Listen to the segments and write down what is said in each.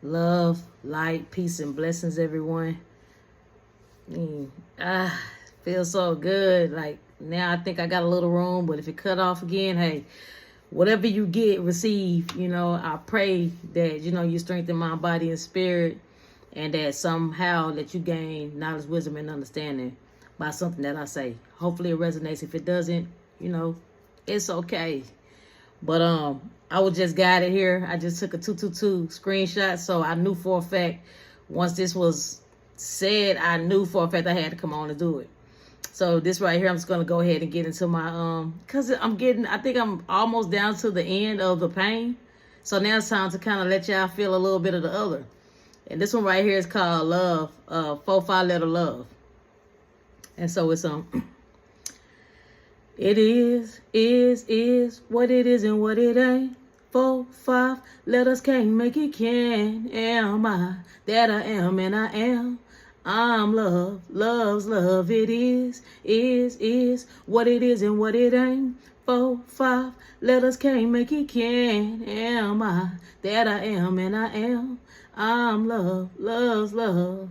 Love, light, peace, and blessings, everyone. Feels so good. Like now I think I got a little room, but if it cut off again, hey, whatever you get, receive. I pray that, you strengthen my body and spirit, and that somehow that you gain knowledge, wisdom, and understanding by something that I say. Hopefully it resonates. If it doesn't, it's okay. But I was just guided here. I just took a 222 screenshot, so I knew for a fact once this was said, I knew for a fact I had to come on and do it. So this right here, I'm just gonna go ahead and get into my cause I think I'm almost down to the end of the pain. So now it's time to kind of let y'all feel a little bit of the other. And this one right here is called Love, 4-5 letter love. And so it's it is what it is and what it ain't. 4-5 letters can't make it can. Am I that I am and I am? I'm love, love's love. It is what it is and what it ain't. 4-5 letters can't make it can. Am I that I am and I am? I'm love, love's love.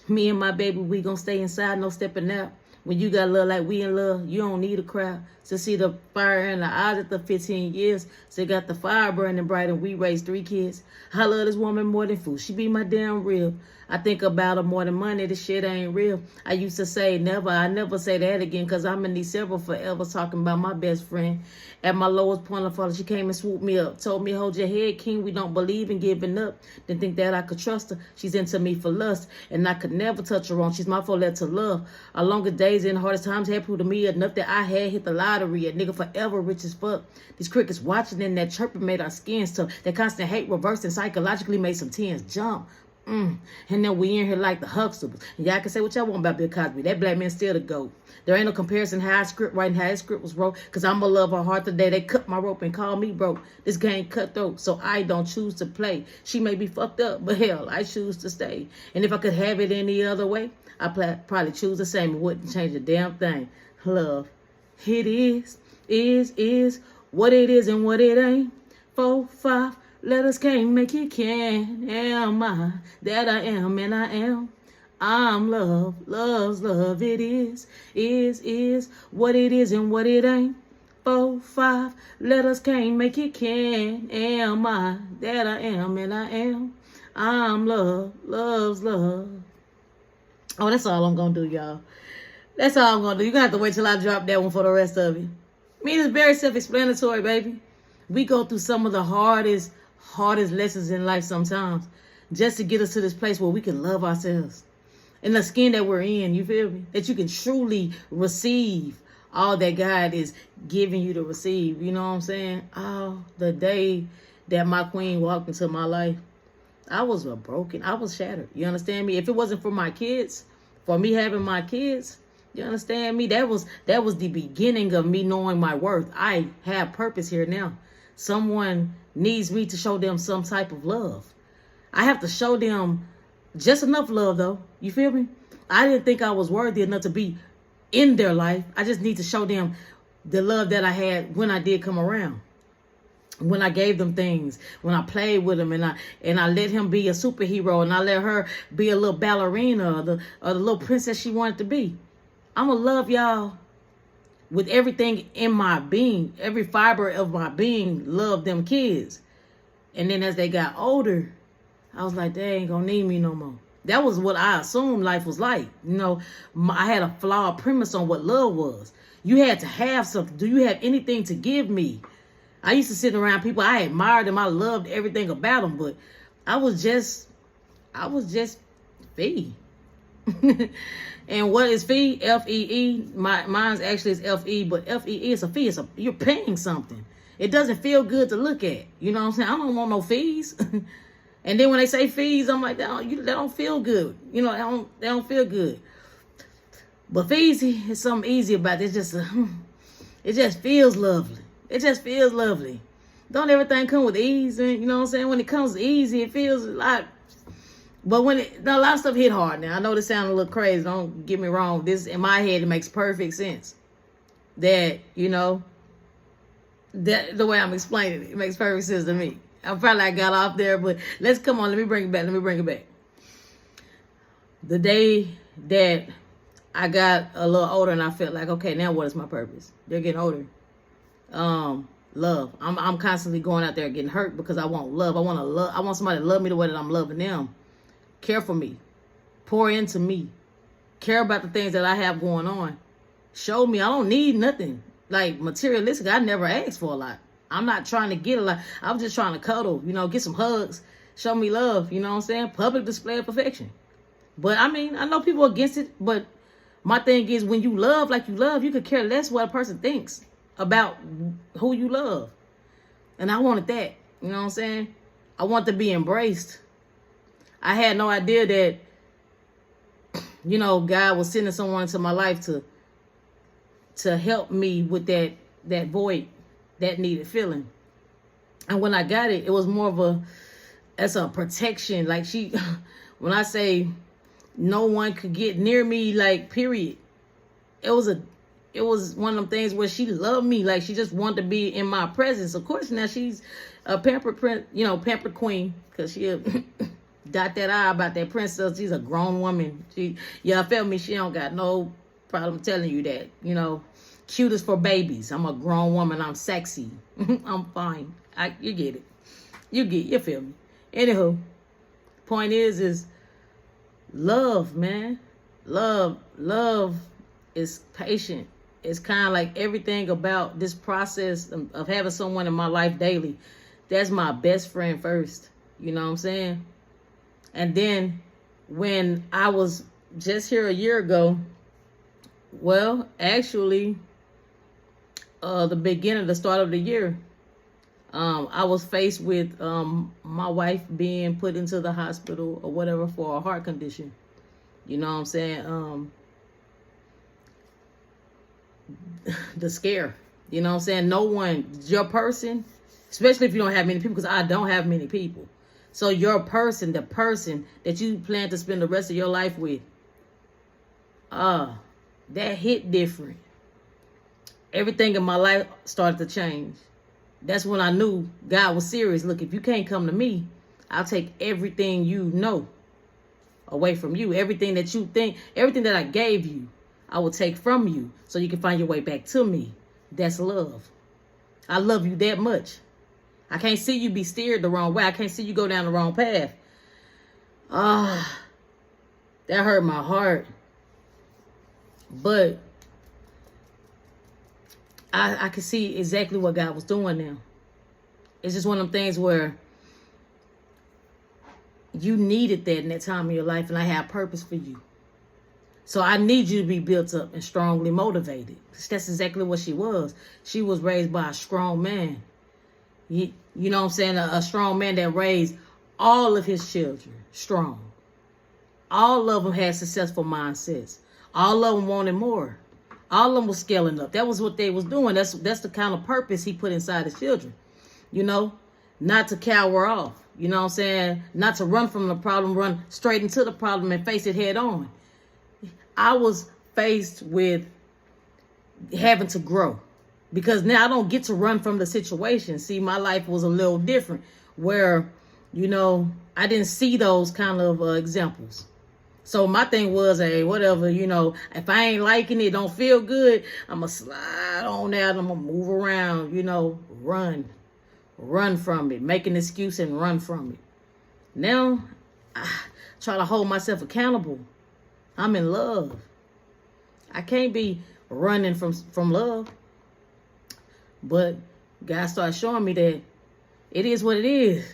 Me and my baby, we gonna stay inside, no stepping out. When you got love like we in love, you don't need a crowd to see the fire in the eyes after 15 years. Still got the fire burning bright, and we raised 3 kids. I love this woman more than food. She be my damn real. I think about her more than money. This shit ain't real. I used to say never. I never say that again, because I'm in these several forever talking about my best friend. At my lowest point of fall, she came and swooped me up. Told me, hold your head, king. We don't believe in giving up. Didn't think that I could trust her. She's into me for lust, and I could never touch her wrong. She's my 4-letter love. Our longest days and hardest times had proved to me enough that I had hit the lottery. A nigga forever rich as fuck. These crickets watching and that chirping made our skins tough. That constant hate reversed and psychologically made some tears jump. And then we in here like the Huxtables. And y'all can say what y'all want about Bill Cosby. That black man still the GOAT. There ain't no comparison how I script writing, how his script was wrote. Because I'm going to love her heart today. They cut my rope and call me broke. This game cutthroat, so I don't choose to play. She may be fucked up, but hell, I choose to stay. And if I could have it any other way, I'd probably choose the same. It wouldn't change a damn thing. Love. It is what it is and what it ain't. 4-5 letters can't make it can. Am I that I am and I am? I'm love, love's love. It is what it is and what it ain't. 4-5 letters can't make it can. Am I that I am and I am? I'm love, love's love. Oh, that's all I'm gonna do, y'all. That's all I'm gonna do. You're gonna have to wait till I drop that one for the rest of you. I mean, it's very self-explanatory, baby. We go through some of the hardest lessons in life sometimes just to get us to this place where we can love ourselves in the skin that we're in. You feel me? That you can truly receive all that God is giving you to receive. You know what I'm saying? Oh, the day that my queen walked into my life, I was shattered. You understand me? If it wasn't for my kids, for me having my kids, you understand me? That was the beginning of me knowing my worth. I have purpose here now. Someone needs me to show them some type of love. I have to show them just enough love, though. You feel me? I didn't think I was worthy enough to be in their life. I just need to show them the love that I had when I did come around. When I gave them things, when I played with them, and I let him be a superhero, and I let her be a little ballerina or the little princess she wanted to be. I'm going to love y'all with everything in my being. Every fiber of my being loved them kids. And then as they got older, I was like, they ain't going to need me no more. That was what I assumed life was like. I had a flawed premise on what love was. You had to have something. Do you have anything to give me? I used to sit around people. I admired them. I loved everything about them. But I was just fee. And what is fee? F-E-E. Mine's actually is F-E, but F-E-E is a fee. You're paying something. It doesn't feel good to look at. You know what I'm saying? I don't want no fees. And then when they say fees, I'm like, they don't feel good. They don't feel good. But fees is something easy about it. It just feels lovely. It just feels lovely. Don't everything come with ease? And you know what I'm saying? When it comes easy, it feels a lot. But when a lot of stuff hit hard now. I know this sounds a little crazy. Don't get me wrong. This, in my head, it makes perfect sense. That, that the way I'm explaining it makes perfect sense to me. I got off there, but let's come on. Let me bring it back. The day that I got a little older and I felt like, okay, now what is my purpose? They're getting older. Love. I'm constantly going out there getting hurt because I want love. I want somebody to love me the way that I'm loving them. Care for me. Pour into me. Care about the things that I have going on. Show me I don't need nothing. Like materialistic, I never asked for a lot. I'm not trying to get a lot. I'm just trying to cuddle, get some hugs. Show me love, you know what I'm saying? Public display of perfection. But I mean, I know people are against it, but my thing is when you love like you love, you could care less what a person thinks about who you love. And I wanted that, you know what I'm saying? I want to be embraced. I had no idea that, God was sending someone into my life to help me with that void, that needed feeling. And when I got it, it was more of as a protection. Like when I say no one could get near me, like period, it was one of them things where she loved me. Like she just wanted to be in my presence. Of course, now she's a pampered queen, because she dot that I about that princess. She's a grown woman. I felt me. She don't got no problem telling you that, cute is for babies. I'm a grown woman. I'm sexy. I'm fine. You get it. You feel me. Anywho, point is love, man. Love is patient. It's kind of like everything about this process of having someone in my life daily. That's my best friend first. You know what I'm saying? And then when I was just here a year ago, well, actually, the start of the year, I was faced with my wife being put into the hospital or whatever for a heart condition. You know what I'm saying? The scare. You know what I'm saying? No one, your person, especially if you don't have many people, because I don't have many people. So your person, the person that you plan to spend the rest of your life with, that hit different. Everything in my life started to change. That's when I knew God was serious. Look, if you can't come to me, I'll take everything you know away from you. Everything that you think, everything that I gave you, I will take from you so you can find your way back to me. That's love. I love you that much. I can't see you be steered the wrong way. I can't see you go down the wrong path. That hurt my heart. But I can see exactly what God was doing now. It's just one of them things where you needed that in that time of your life, and I have purpose for you. So I need you to be built up and strongly motivated. That's exactly what she was. She was raised by a strong man. You know what I'm saying? A strong man that raised all of his children strong. All of them had successful mindsets. All of them wanted more. All of them was scaling up. That was what they was doing. That's the kind of purpose he put inside his children. Not to cower off. You know what I'm saying? Not to run from the problem, run straight into the problem and face it head on. I was faced with having to grow, because now I don't get to run from the situation. See, my life was a little different where, I didn't see those kind of examples. So my thing was, hey, whatever, if I ain't liking it, don't feel good, I'm going to slide on out, I'm going to move around, run from it, make an excuse and run from it. Now, I try to hold myself accountable. I'm in love. I can't be running from love. But God started showing me that it is what it is.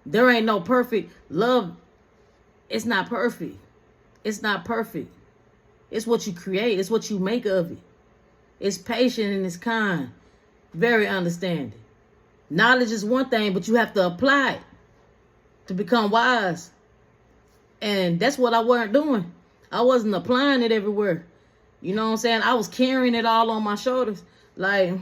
There ain't no perfect love. It's not perfect. It's not perfect. It's what you create. It's what you make of it. It's patient and it's kind. Very understanding. Knowledge is one thing, but you have to apply it to become wise. And that's what I wasn't doing. I wasn't applying it everywhere. You know what I'm saying? I was carrying it all on my shoulders. Like,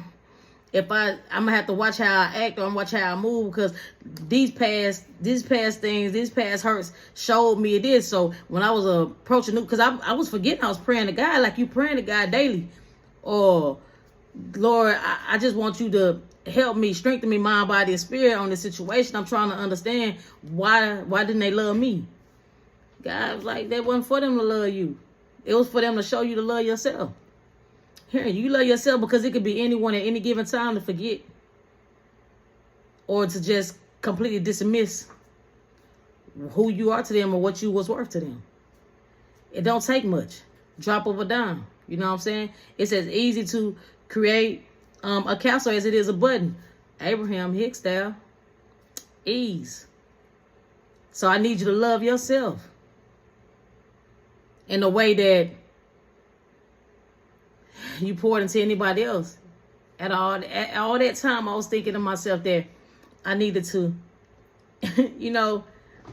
I'm gonna have to watch how I act or watch how I move, because these past things, these past hurts showed me it is. So when I was approaching, because I was forgetting I was praying to God, like you praying to God daily. Or, Lord, I just want you to help me, strengthen me, mind, body, and spirit on this situation. I'm trying to understand why didn't they love me? God was like, that wasn't for them to love you. It was for them to show you to love yourself. Here, you love yourself because it could be anyone at any given time to forget or to just completely dismiss who you are to them or what you was worth to them. It don't take much. Drop of a dime. You know what I'm saying? It's as easy to create a castle as it is a button. Abraham Hicks style. Ease. So I need you to love yourself in a way that you poured into anybody else. At all that time, I was thinking to myself that I needed to,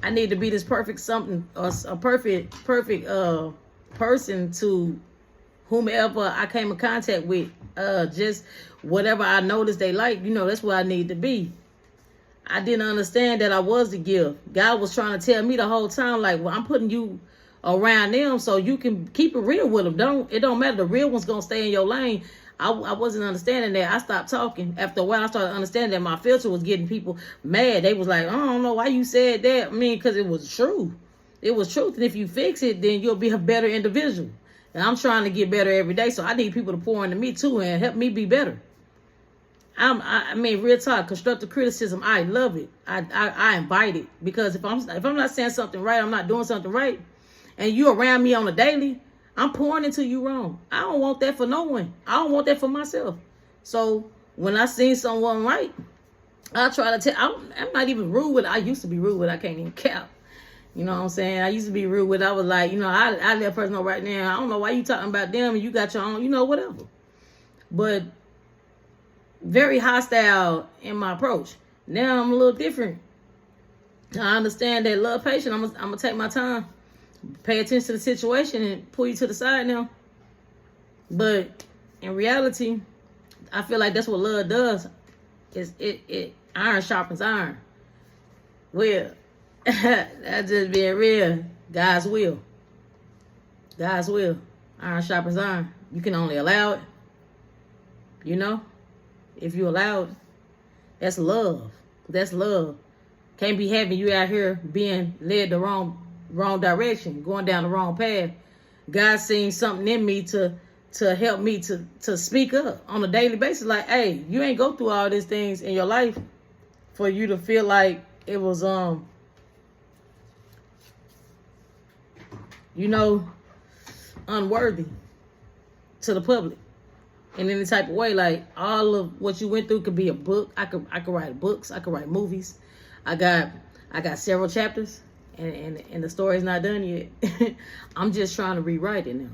I need to be this perfect something, or a perfect person to whomever I came in contact with. Just whatever I noticed they like, that's what I need to be. I didn't understand that I was the gift. God was trying to tell me the whole time, like, well, I'm putting you around them so you can keep it real with them. It don't matter. The real one's gonna stay in your lane. I wasn't understanding that. I stopped talking. After a while, I started understanding that my filter was getting people mad. They was like, I don't know why you said that. I mean, because it was true. It was truth. And if you fix it, then you'll be a better individual. And I'm trying to get better every day. So I need people to pour into me too and help me be better. I mean, real talk, constructive criticism, I love it. I invite it. Because if I'm not saying something right, I'm not doing something right, and you around me on a daily, I'm pouring into you wrong. I don't want that for no one. I don't want that for myself. So when I see someone right, I try to tell. I'm not even rude with it. I used to be rude with it. I can't even cap. You know what I'm saying? I used to be rude with it. I was like, I let a person know right now, I don't know why you talking about them and you got your own, whatever. But very hostile in my approach. Now I'm a little different. I understand that love, patience. I'm gonna take my time, pay attention to the situation, and pull you to the side now. But in reality, I feel like that's what love does. Is it iron sharpens iron. Well, that's just being real. God's will. God's will. Iron sharpens iron. You can only allow it. If you allow it, that's love. That's love. Can't be having you out here being led the wrong direction, going down the wrong path. God seen something in me to help me to speak up on a daily basis. Like, hey, you ain't go through all these things in your life for you to feel like it was unworthy to the public in any type of way. Like, all of what you went through could be a book. I could write books. I could write movies. I got several chapters, and the story's not done yet. I'm just trying to rewrite it now.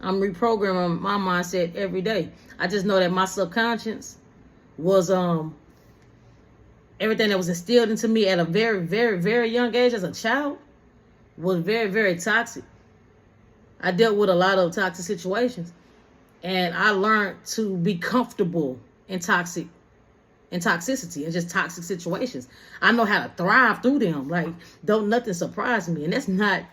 I'm reprogramming my mindset every day. I just know that my subconscious was everything that was instilled into me at a very, very, very young age as a child was very, very toxic. I dealt with a lot of toxic situations. And I learned to be comfortable in toxicity and just toxic situations. I know how to thrive through them. Like, don't nothing surprise me. And that's not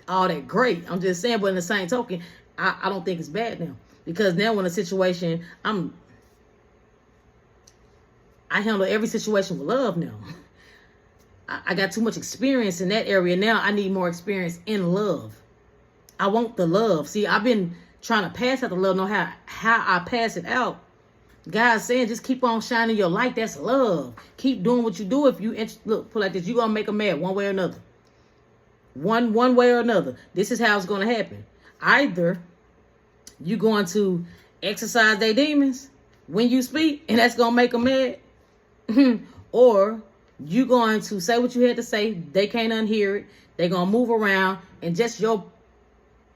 all that great. I'm just saying, but in the same token, I don't think it's bad now. Because now when a situation, I handle every situation with love now. I got too much experience in that area. Now I need more experience in love. I want the love. See, I've been trying to pass out the love, know how I pass it out. God's saying, just keep on shining your light. That's love. Keep doing what you do. If you look, put like this, you're gonna make them mad one way or another. One way or another. This is how it's gonna happen. Either you're going to exercise their demons when you speak, and that's gonna make them mad, or you're going to say what you had to say. They can't unhear it. They're gonna move around, and just your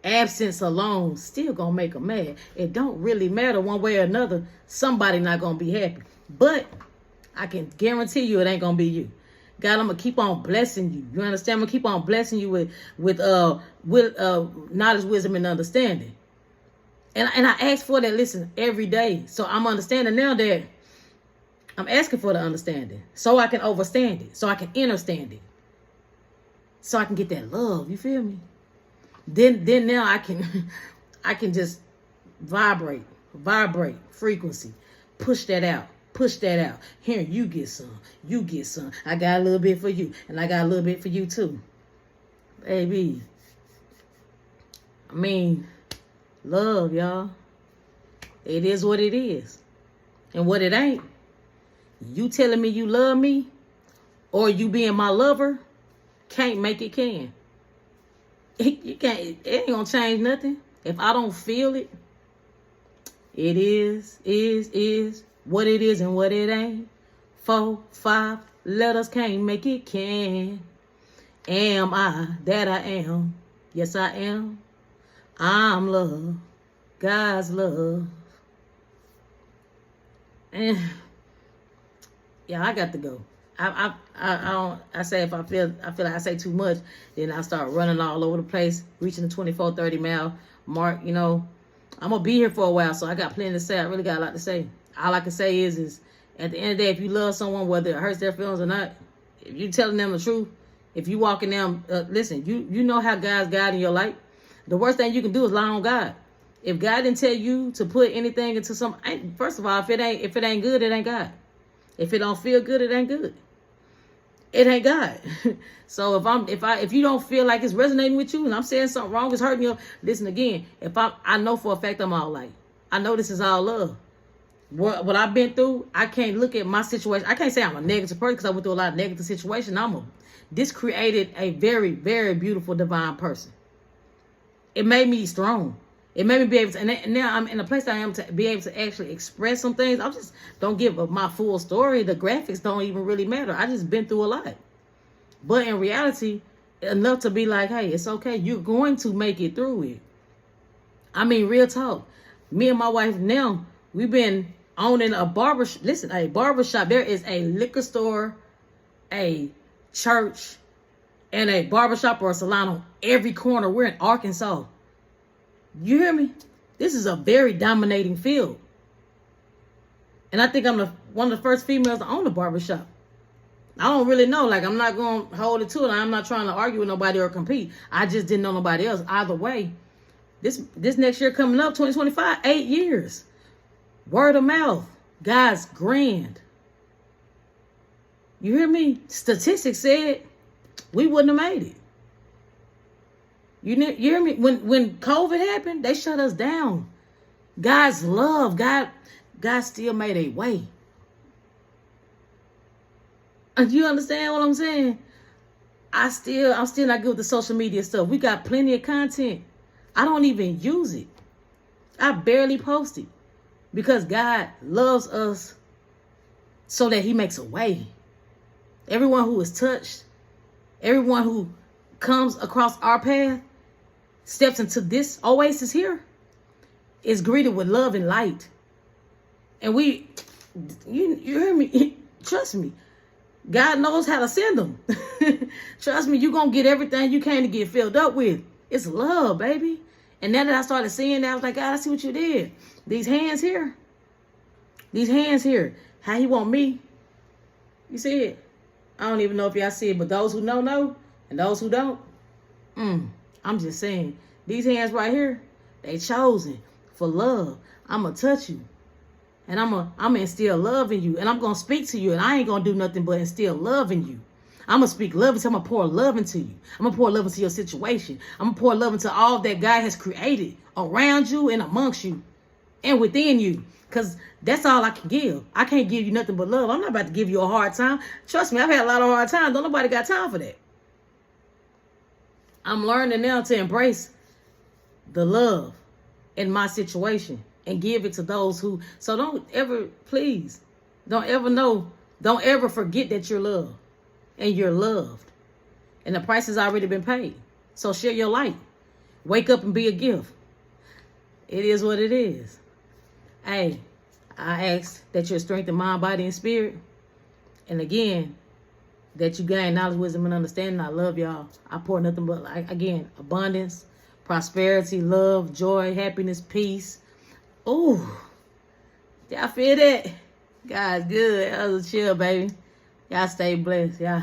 absence alone still gonna make them mad. It don't really matter one way or another. Somebody not gonna be happy. But I can guarantee you it ain't gonna be you. God, I'm gonna keep on blessing you. You understand? I'm gonna keep on blessing you with knowledge, wisdom, and understanding. And I ask for that, listen, every day. So I'm understanding now that I'm asking for the understanding, so I can overstand it, so I can understand it, so I can get that love. You feel me? Then now I can just vibrate frequency, push that out, push that out. Here, you get some. You get some. I got a little bit for you. And I got a little bit for you too. Baby. I mean, love, y'all. It is what it is. And what it ain't. You telling me you love me or you being my lover can't make it can. You can't, it ain't gonna change nothing. If I don't feel it, it is what it is and what it ain't. 4, 5 letters can't make it can. Am I that I am? Yes, I am. I'm love. God's love. And yeah, I got to go. I don't. I say if I feel like I say too much, then I start running all over the place, reaching the 24, 30 mile mark. You know, I'm gonna be here for a while, so I got plenty to say. I really got a lot to say. All I can say is at the end of the day, if you love someone, whether it hurts their feelings or not, if you telling them the truth, if you walking them, listen, you know how God's guiding your life. The worst thing you can do is lie on God. If God didn't tell you to put anything into some, first of all, if it ain't good, it ain't God. If it don't feel good, it ain't good. It ain't God. So if you don't feel like it's resonating with you and I'm saying something wrong, it's hurting you, listen again. I know for a fact I'm all light. I know this is all love. What I've been through, I can't look at my situation. I can't say I'm a negative person because I went through a lot of negative situations. This created a very, very beautiful divine person. It made me strong. It made me be able to, and now I'm in a place I am to be able to actually express some things. I just don't give my full story. The graphics don't even really matter. I just been through a lot. But in reality, enough to be like, hey, it's okay. You're going to make it through it. I mean, real talk. Me and my wife now, we've been owning a barbershop. Listen, a barbershop. There is a liquor store, a church, and a barbershop or a salon on every corner. We're in Arkansas. You hear me? This is a very dominating field. And I think I'm one of the first females to own a barbershop. I don't really know. Like, I'm not going to hold it to it. I'm not trying to argue with nobody or compete. I just didn't know nobody else. Either way, this next year coming up, 2025, 8 years. Word of mouth. God's grand. You hear me? Statistics said we wouldn't have made it. You hear me? When COVID happened, they shut us down. God's love, God still made a way. And you understand what I'm saying? I'm still not good with the social media stuff. We got plenty of content. I don't even use it. I barely post it because God loves us so that he makes a way. Everyone who is touched, everyone who comes across our path, steps into this oasis here, is greeted with love and light. And you hear me? Trust me. God knows how to send them. Trust me, you're going to get everything you can to get filled up with. It's love, baby. And now that I started seeing that, I was like, God, I see what you did. These hands here. How he want me. You see it? I don't even know if y'all see it, but those who know, and those who don't, I'm just saying, these hands right here, they chosen for love. I'm going to touch you. And I'm going to instill love in you. And I'm going to speak to you. And I ain't going to do nothing but instill love in you. I'm going to speak love into you. I'm going to pour love into you. I'm going to pour love into your situation. I'm going to pour love into all that God has created around you and amongst you and within you. Because that's all I can give. I can't give you nothing but love. I'm not about to give you a hard time. Trust me, I've had a lot of hard times. Don't nobody got time for that. I'm learning now to embrace the love in my situation and give it to those who. So don't ever forget that you're loved and you're loved. And the price has already been paid. So share your light. Wake up and be a gift. It is what it is. Hey, I ask that you're strengthened mind, body, and spirit. And again, that you gain knowledge, wisdom, and understanding. I love y'all. I pour nothing but, again, abundance, prosperity, love, joy, happiness, peace. Ooh, y'all feel that? God's good. That was a chill, baby. Y'all stay blessed. Y'all.